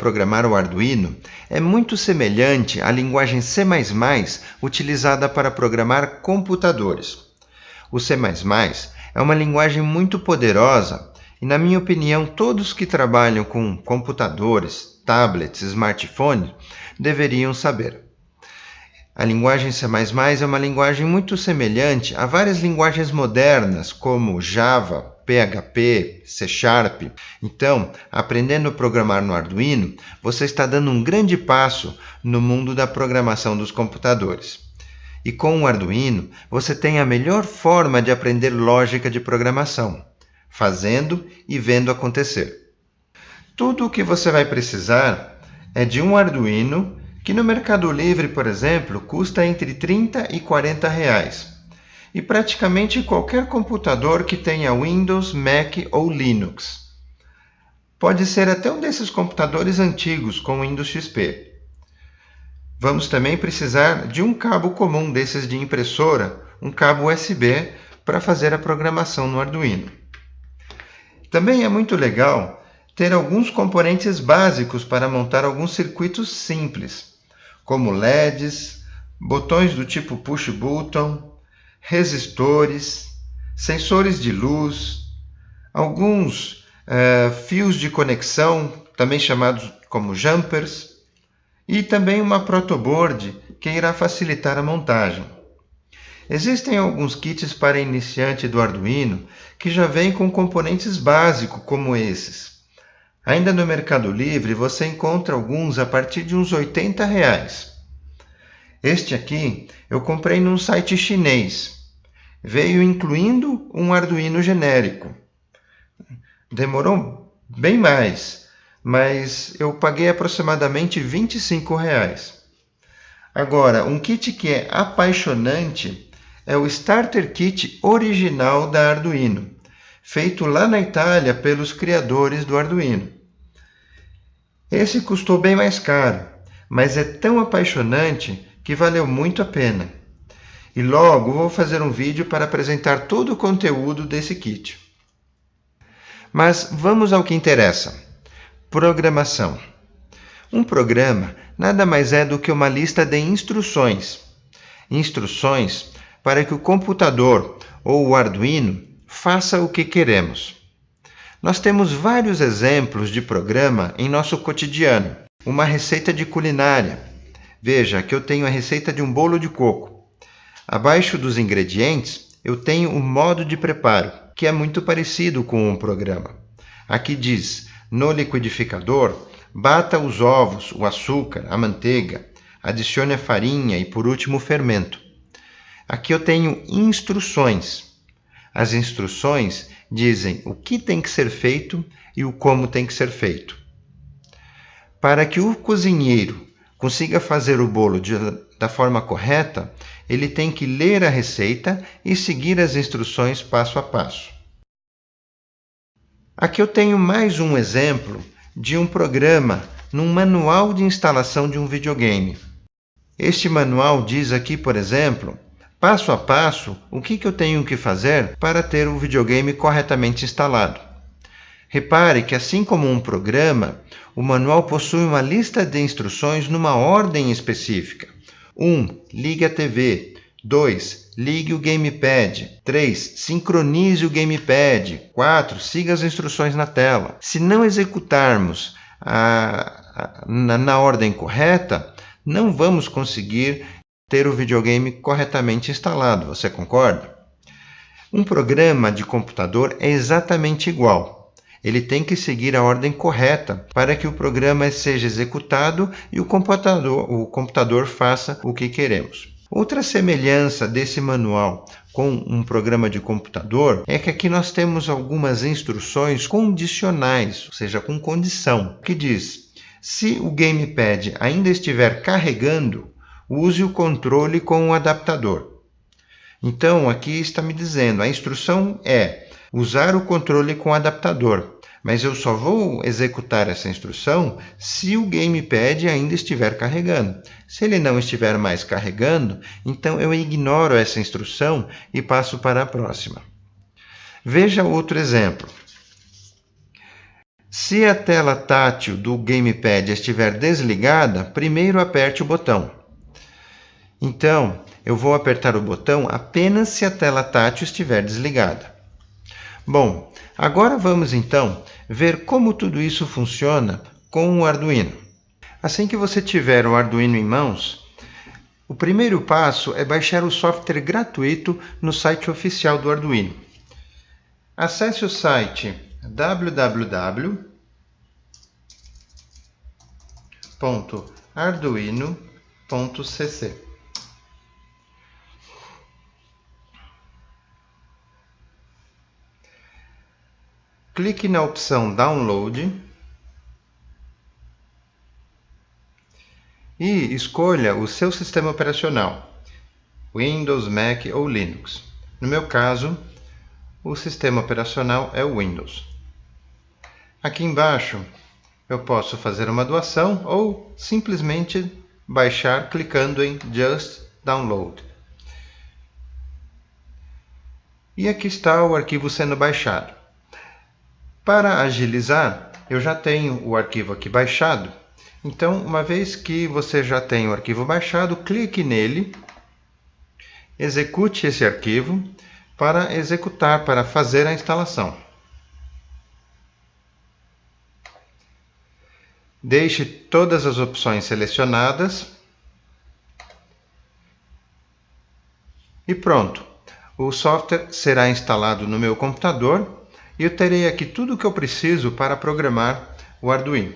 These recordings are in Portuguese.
programar o Arduino é muito semelhante à linguagem C++ utilizada para programar computadores. O C++ é uma linguagem muito poderosa e, na minha opinião, todos que trabalham com computadores, tablets, smartphones deveriam saber. A linguagem C++ é uma linguagem muito semelhante a várias linguagens modernas, como Java, PHP, C#. Então, aprendendo a programar no Arduino, você está dando um grande passo no mundo da programação dos computadores. E com o Arduino, você tem a melhor forma de aprender lógica de programação, fazendo e vendo acontecer. Tudo o que você vai precisar é de um Arduino, que no Mercado Livre, por exemplo, custa entre 30 e 40 reais. E praticamente qualquer computador que tenha Windows, Mac ou Linux. Pode ser até um desses computadores antigos com Windows XP. Vamos também precisar de um cabo comum desses de impressora, um cabo USB, para fazer a programação no Arduino. Também é muito legal ter alguns componentes básicos para montar alguns circuitos simples, como LEDs, botões do tipo push button, resistores, sensores de luz, alguns fios de conexão, também chamados como jumpers, e também uma protoboard que irá facilitar a montagem. Existem alguns kits para iniciante do Arduino que já vêm com componentes básicos como esses. Ainda no Mercado Livre você encontra alguns a partir de uns 80 reais. Este aqui eu comprei num site chinês. Veio incluindo um Arduino genérico. Demorou bem mais, mas eu paguei aproximadamente 25 reais. Agora, um kit que é apaixonante é o Starter Kit original da Arduino, feito lá na Itália pelos criadores do Arduino. Esse custou bem mais caro, mas é tão apaixonante que valeu muito a pena. E logo vou fazer um vídeo para apresentar todo o conteúdo desse kit. Mas vamos ao que interessa. Programação. Um programa nada mais é do que uma lista de instruções. Instruções para que o computador ou o Arduino faça o que queremos. Nós temos vários exemplos de programa em nosso cotidiano. Uma receita de culinária. Veja, aqui eu tenho a receita de um bolo de coco. Abaixo dos ingredientes, eu tenho o modo de preparo, que é muito parecido com um programa. Aqui diz, no liquidificador, bata os ovos, o açúcar, a manteiga, adicione a farinha e, por último, o fermento. Aqui eu tenho instruções. As instruções dizem o que tem que ser feito e o como tem que ser feito. Para que o cozinheiro consiga fazer o bolo da forma correta, ele tem que ler a receita e seguir as instruções passo a passo. Aqui eu tenho mais um exemplo de um programa num manual de instalação de um videogame. Este manual diz aqui, por exemplo, passo a passo, o que eu tenho que fazer para ter o videogame corretamente instalado. Repare que, assim como um programa, o manual possui uma lista de instruções numa ordem específica. 1. Ligue a TV. 2. Ligue o gamepad. 3. Sincronize o gamepad. 4. Siga as instruções na tela. Se não executarmos na ordem correta, não vamos conseguir ter o videogame corretamente instalado. Você concorda? Um programa de computador é exatamente igual. Ele tem que seguir a ordem correta para que o programa seja executado e o computador faça o que queremos. Outra semelhança desse manual com um programa de computador é que aqui nós temos algumas instruções condicionais, ou seja, com condição, que diz: se o gamepad ainda estiver carregando, use o controle com o adaptador. Então, aqui está me dizendo, a instrução é usar o controle com o adaptador, mas eu só vou executar essa instrução se o gamepad ainda estiver carregando. Se ele não estiver mais carregando, então eu ignoro essa instrução e passo para a próxima. Veja outro exemplo. Se a tela tátil do gamepad estiver desligada, primeiro aperte o botão. Então, eu vou apertar o botão apenas se a tela tátil estiver desligada. Bom, agora vamos então ver como tudo isso funciona com o Arduino. Assim que você tiver o Arduino em mãos, o primeiro passo é baixar o software gratuito no site oficial do Arduino. Acesse o site www.arduino.cc. Clique na opção Download e escolha o seu sistema operacional, Windows, Mac ou Linux. No meu caso, o sistema operacional é o Windows. Aqui embaixo eu posso fazer uma doação ou simplesmente baixar clicando em Just Download. E aqui está o arquivo sendo baixado. Para agilizar, eu já tenho o arquivo aqui baixado. Então, uma vez que você já tem o arquivo baixado, clique nele, execute esse arquivo para executar, para fazer a instalação. Deixe todas as opções selecionadas e pronto. O software será instalado no meu computador e eu terei aqui tudo o que eu preciso para programar o Arduino.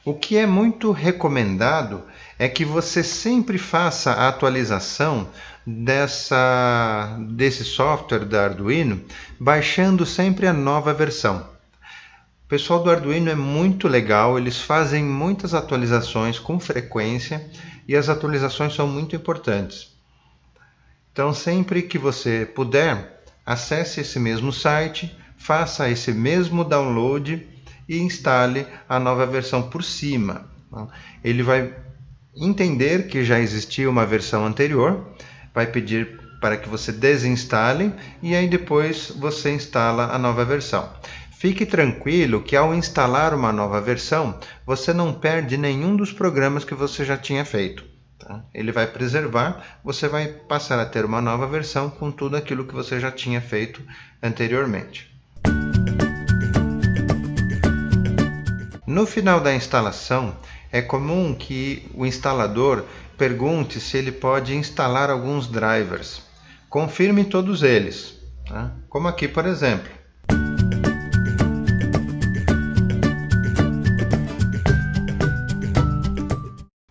O que é muito recomendado é que você sempre faça a atualização desse software da Arduino, baixando sempre a nova versão. O pessoal do Arduino é muito legal, eles fazem muitas atualizações com frequência e as atualizações são muito importantes. Então, sempre que você puder, acesse esse mesmo site, faça esse mesmo download e instale a nova versão por cima. Ele vai entender que já existia uma versão anterior, vai pedir para que você desinstale e aí depois você instala a nova versão. Fique tranquilo que ao instalar uma nova versão, você não perde nenhum dos programas que você já tinha feito. Tá? Ele vai preservar, você vai passar a ter uma nova versão com tudo aquilo que você já tinha feito anteriormente. No final da instalação, é comum que o instalador pergunte se ele pode instalar alguns drivers. Confirme todos eles, tá? Como aqui, por exemplo.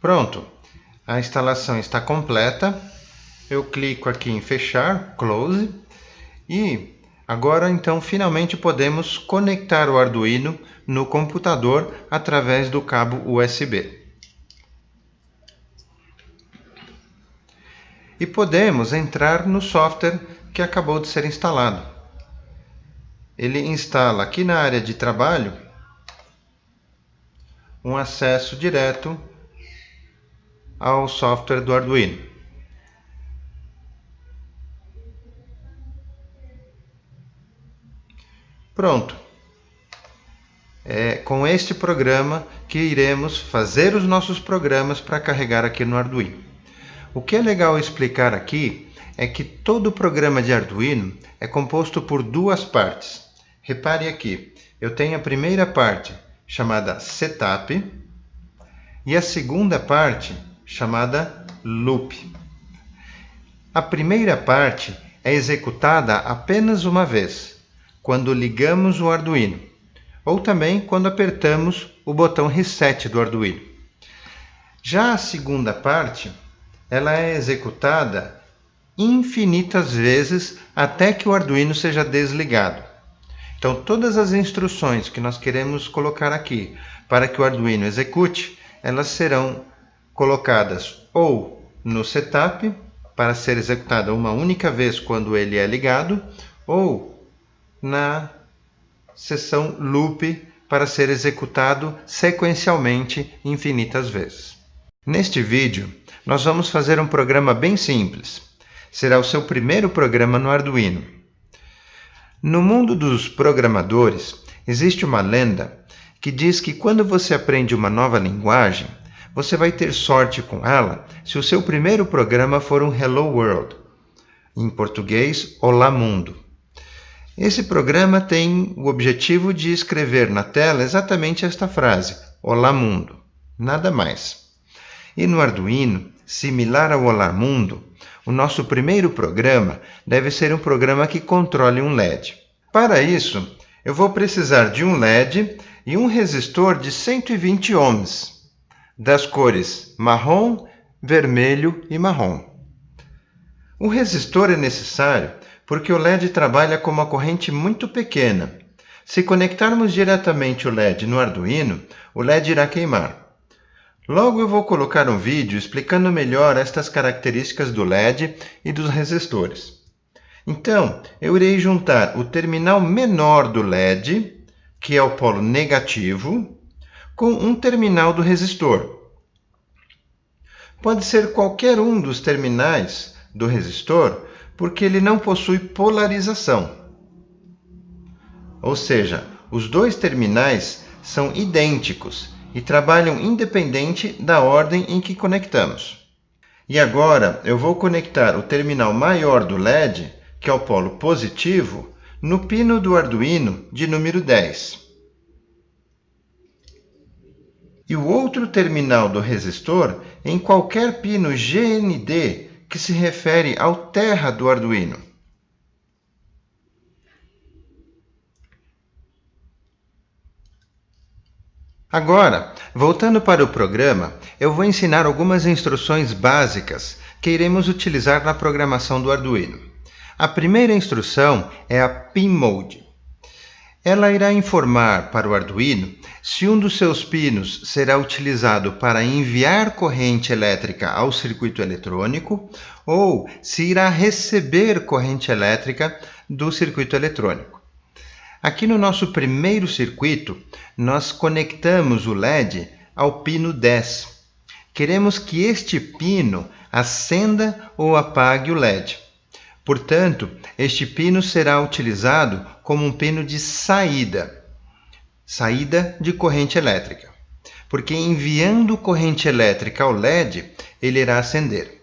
Pronto, a instalação está completa. Eu clico aqui em fechar, close, e agora então finalmente podemos conectar o Arduino no computador através do cabo USB. E podemos entrar no software que acabou de ser instalado. Ele instala aqui na área de trabalho um acesso direto ao software do Arduino. Pronto. É com este programa que iremos fazer os nossos programas para carregar aqui no Arduino. O que é legal explicar aqui é que todo programa de Arduino é composto por duas partes. Repare aqui, eu tenho a primeira parte chamada Setup e a segunda parte chamada Loop. A primeira parte é executada apenas uma vez, quando ligamos o Arduino, ou também quando apertamos o botão Reset do Arduino. Já a segunda parte, ela é executada infinitas vezes até que o Arduino seja desligado. Então, todas as instruções que nós queremos colocar aqui para que o Arduino execute, elas serão colocadas ou no Setup, para ser executada uma única vez quando ele é ligado, ou na seção Loop, para ser executado sequencialmente infinitas vezes. Neste vídeo, nós vamos fazer um programa bem simples. Será o seu primeiro programa no Arduino. No mundo dos programadores, existe uma lenda que diz que quando você aprende uma nova linguagem, você vai ter sorte com ela se o seu primeiro programa for um Hello World, em português, Olá Mundo. Esse programa tem o objetivo de escrever na tela exatamente esta frase, Olá Mundo, nada mais. E no Arduino, similar ao Olá Mundo, o nosso primeiro programa deve ser um programa que controle um LED. Para isso, eu vou precisar de um LED e um resistor de 120 ohms, das cores marrom, vermelho e marrom. O resistor é necessário porque o LED trabalha com uma corrente muito pequena. Se conectarmos diretamente o LED no Arduino, o LED irá queimar. Logo eu vou colocar um vídeo explicando melhor estas características do LED e dos resistores. Então, eu irei juntar o terminal menor do LED, que é o polo negativo, com um terminal do resistor. Pode ser qualquer um dos terminais do resistor, porque ele não possui polarização. Ou seja, os dois terminais são idênticos e trabalham independente da ordem em que conectamos. E agora eu vou conectar o terminal maior do LED, que é o polo positivo, no pino do Arduino de número 10. E o outro terminal do resistor em qualquer pino GND que se refere ao terra do Arduino. Agora, voltando para o programa, eu vou ensinar algumas instruções básicas que iremos utilizar na programação do Arduino. A primeira instrução é a Pin Mode. Ela irá informar para o Arduino se um dos seus pinos será utilizado para enviar corrente elétrica ao circuito eletrônico ou se irá receber corrente elétrica do circuito eletrônico. Aqui no nosso primeiro circuito, nós conectamos o LED ao pino 10. Queremos que este pino acenda ou apague o LED. Portanto, este pino será utilizado como um pino de saída de corrente elétrica, porque enviando corrente elétrica ao LED, ele irá acender.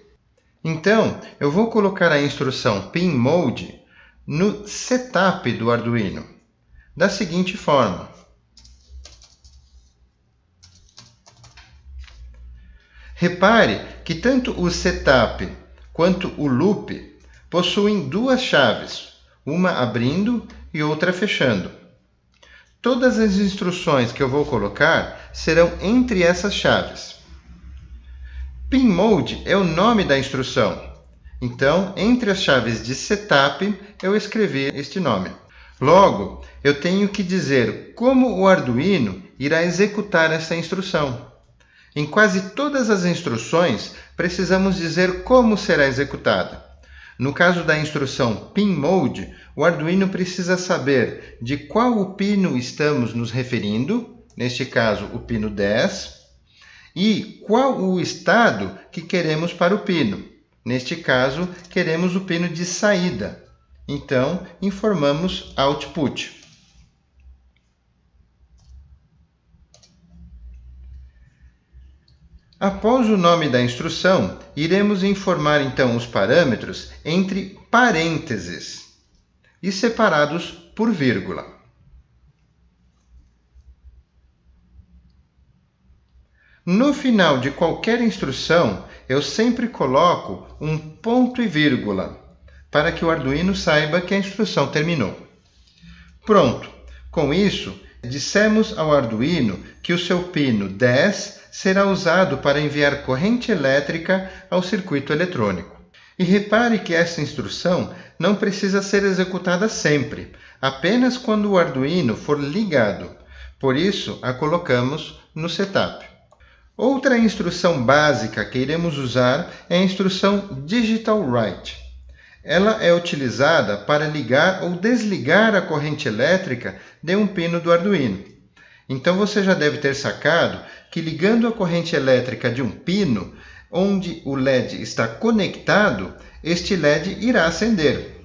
Então, eu vou colocar a instrução Pin Mode no setup do Arduino, da seguinte forma. Repare que tanto o setup quanto o loop possuem duas chaves, uma abrindo e outra fechando. Todas as instruções que eu vou colocar serão entre essas chaves. Pin Mode é o nome da instrução. Então, entre as chaves de setup, eu escrevi este nome. Logo, eu tenho que dizer como o Arduino irá executar essa instrução. Em quase todas as instruções, precisamos dizer como será executada. No caso da instrução Pin Mode, o Arduino precisa saber de qual o pino estamos nos referindo, neste caso o pino 10, e qual o estado que queremos para o pino. Neste caso, queremos o pino de saída. Então, informamos output. Após o nome da instrução, iremos informar então os parâmetros entre parênteses e separados por vírgula. No final de qualquer instrução, eu sempre coloco um ponto e vírgula, para que o Arduino saiba que a instrução terminou. Pronto! Com isso, dissemos ao Arduino que o seu pino 10 será usado para enviar corrente elétrica ao circuito eletrônico. E repare que essa instrução não precisa ser executada sempre, apenas quando o Arduino for ligado. Por isso, a colocamos no setup. Outra instrução básica que iremos usar é a instrução Digital Write. Ela é utilizada para ligar ou desligar a corrente elétrica de um pino do Arduino. Então você já deve ter sacado que ligando a corrente elétrica de um pino, onde o LED está conectado, este LED irá acender.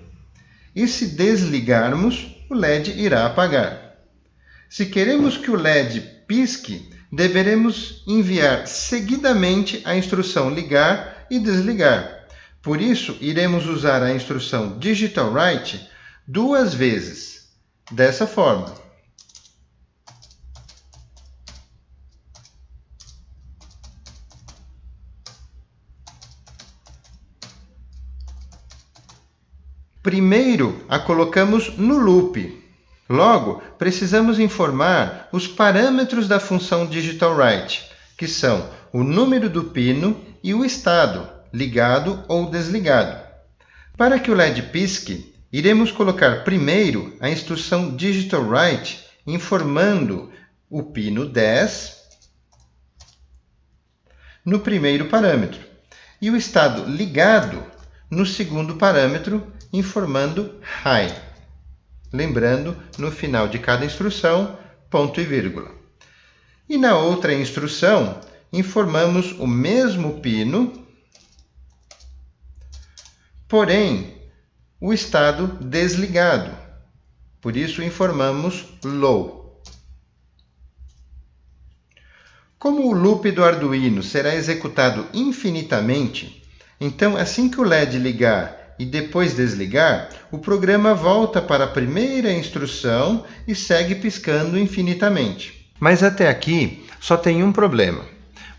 e se desligarmos, o LED irá apagar. Se queremos que o LED pisque, deveremos enviar seguidamente a instrução ligar e desligar. Por isso, iremos usar a instrução Digital Write 2 vezes, dessa forma. Primeiro, a colocamos no loop. Logo, precisamos informar os parâmetros da função Digital Write, que são o número do pino e o estado, ligado ou desligado. Para que o LED pisque, iremos colocar primeiro a instrução Digital Write, informando o pino 10 no primeiro parâmetro e o estado ligado no segundo parâmetro, informando High. Lembrando, no final de cada instrução, ponto e vírgula. E na outra instrução, informamos o mesmo pino, porém, o estado desligado. Por isso, informamos Low. Como o loop do Arduino será executado infinitamente, então, assim que o LED ligar e depois desligar, o programa volta para a primeira instrução e segue piscando infinitamente. Mas até aqui só tem um problema.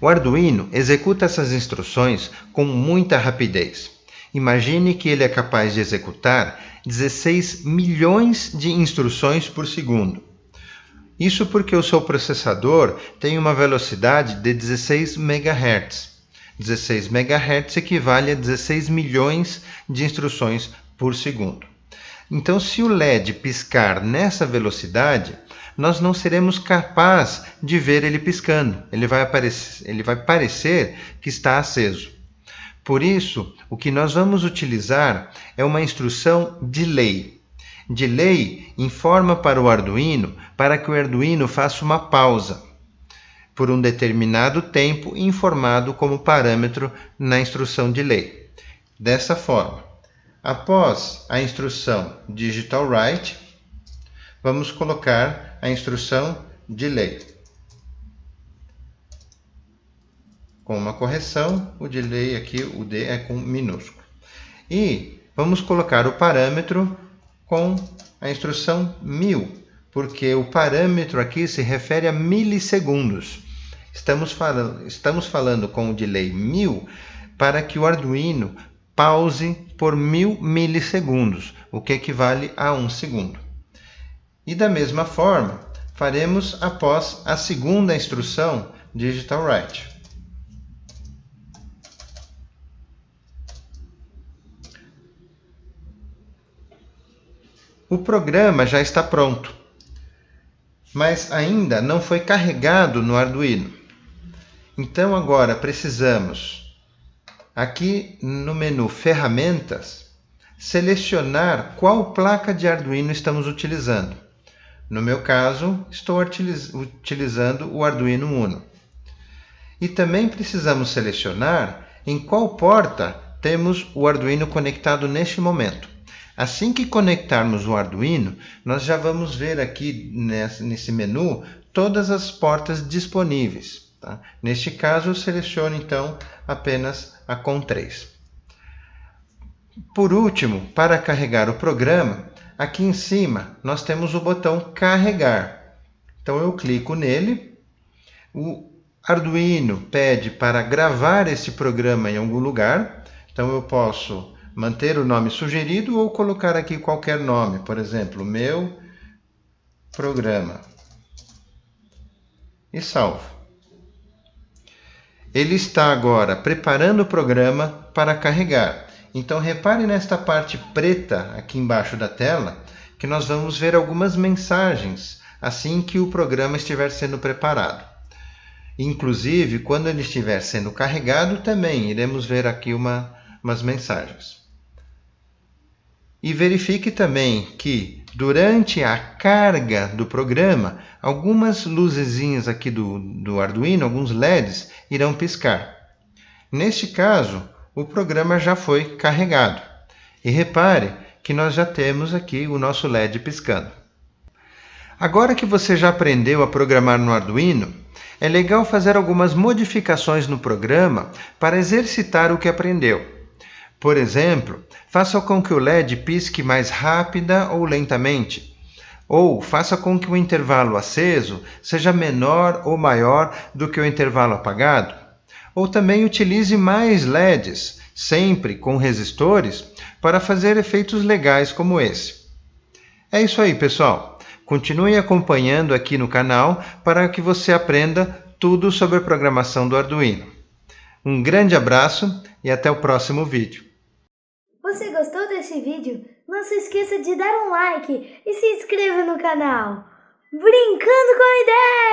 O Arduino executa essas instruções com muita rapidez. Imagine que ele é capaz de executar 16 milhões de instruções por segundo. Isso porque o seu processador tem uma velocidade de 16 MHz. 16 MHz equivale a 16 milhões de instruções por segundo. Então, se o LED piscar nessa velocidade, nós não seremos capazes de ver ele piscando. Ele vai parecer que está aceso. Por isso, o que nós vamos utilizar é uma instrução delay. Delay informa para o Arduino para que o Arduino faça uma pausa por um determinado tempo informado como parâmetro na instrução delay. Dessa forma, após a instrução Digital Write, vamos colocar a instrução delay. Com uma correção, o delay aqui, o D é com minúsculo. E vamos colocar o parâmetro com a instrução 1000, porque o parâmetro aqui se refere a milissegundos. Estamos falando com o delay 1000 para que o Arduino pause por 1000 milissegundos, o que equivale a 1 segundo. E da mesma forma, faremos após a segunda instrução Digital Write. O programa já está pronto, mas ainda não foi carregado no Arduino. Então agora precisamos, aqui no menu Ferramentas, selecionar qual placa de Arduino estamos utilizando. No meu caso, estou utilizando o Arduino Uno. E também precisamos selecionar em qual porta temos o Arduino conectado neste momento. Assim que conectarmos o Arduino, nós já vamos ver aqui nesse menu todas as portas disponíveis. Tá? Neste caso, eu seleciono então apenas a com 3. Por último, para carregar o programa, aqui em cima nós temos o botão Carregar. Então eu clico nele, o Arduino pede para gravar esse programa em algum lugar, então eu posso manter o nome sugerido ou colocar aqui qualquer nome, por exemplo, meu programa, e salvo. Ele está agora preparando o programa para carregar. Então repare nesta parte preta aqui embaixo da tela que nós vamos ver algumas mensagens assim que o programa estiver sendo preparado. Inclusive, quando ele estiver sendo carregado, também iremos ver aqui umas mensagens. E verifique também que durante a carga do programa, algumas luzezinhas aqui do Arduino, alguns LEDs, irão piscar. Neste caso, o programa já foi carregado. E repare que nós já temos aqui o nosso LED piscando. Agora que você já aprendeu a programar no Arduino, é legal fazer algumas modificações no programa para exercitar o que aprendeu. Por exemplo, faça com que o LED pisque mais rápida ou lentamente, ou faça com que o intervalo aceso seja menor ou maior do que o intervalo apagado, ou também utilize mais LEDs, sempre com resistores, para fazer efeitos legais como esse. É isso aí, pessoal! Continue acompanhando aqui no canal para que você aprenda tudo sobre a programação do Arduino. Um grande abraço e até o próximo vídeo. Você gostou desse vídeo? Não se esqueça de dar um like e se inscreva no canal. Brincando com ideias!